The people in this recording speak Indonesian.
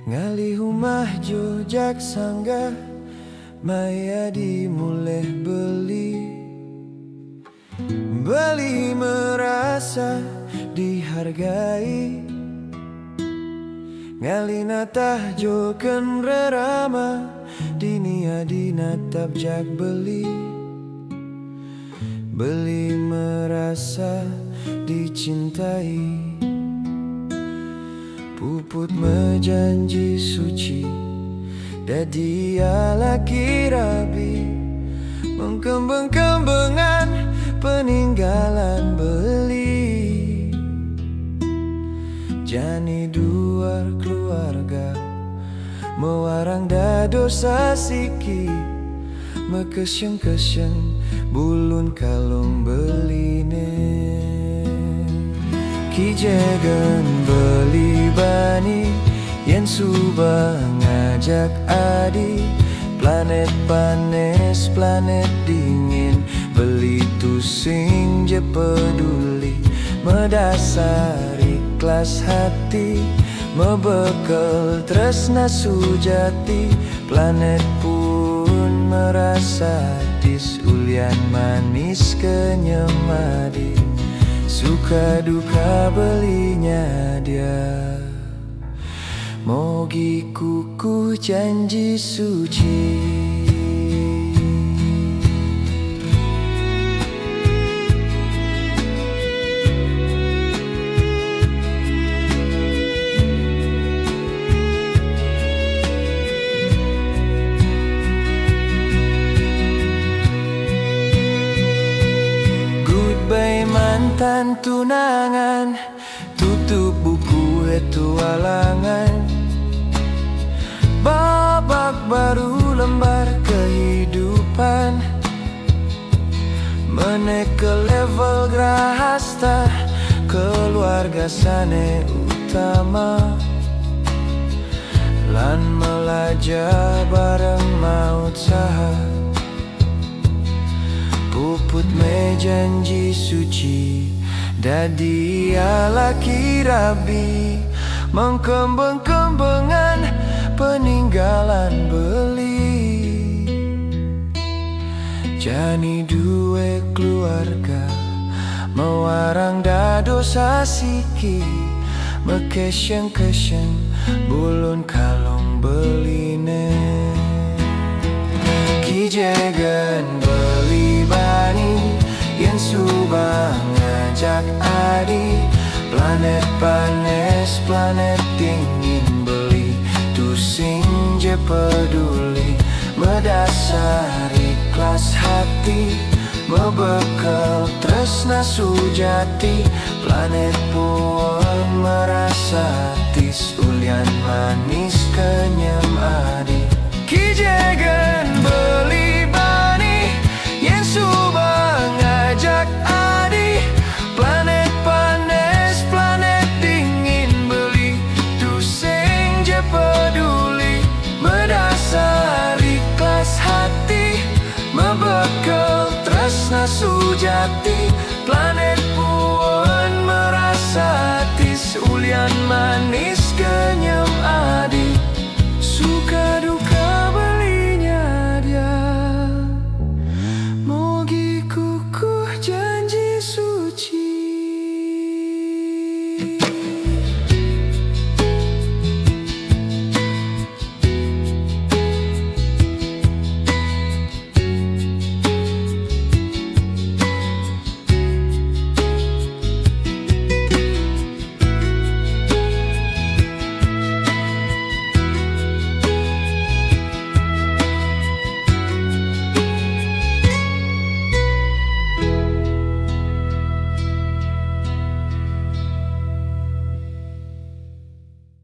Ngali humah jojak sangga maya dimulai beli merasa dihargai. Ngali natah joken rerama dinia dinatap jak beli merasa dicintai. Puput menjanji suci dadi laki rabi, mengkembang-kembangan peninggalan beli. Jani dua keluarga mewarang dado sasiki, mekesyeng-kesyeng bulun kalung beline. Kijegen beli bani yen subah ngajak adi, planet panes planet dingin beli tusing je peduli, medasari ikhlas hati, mebekel tresna sujati. Planet pun merasa disulian manis kenyemadi, suka duka belinya dia. Mogi kuku janji suci. Goodbye mantan tunangan, tutup buku petualangan. Babak baru lembar kehidupan, menek ke level grahasta, keluarga sane utama. Lan melajah bareng maut saha, puput me janji suci dadi laki rabi, mengkembang-kembangan peninggalan beli. Jani dua keluarga mewarang dado sasiki, mekesyeng-kesyeng bulun kalung beline. Kijegen beli bani yen subah ngajak adi, planet panes planet dingin beli tusing je peduli, medasari ikhlas hati, mebekel tresna sujati. Planet pun merasa tisulian manis kenyemadi. Kijegen beli bani yen subah ngajak adi, planet panes planet dingin beli tusing je peduli, medasari ikhlas hati, mebekel tresna sujati. Planet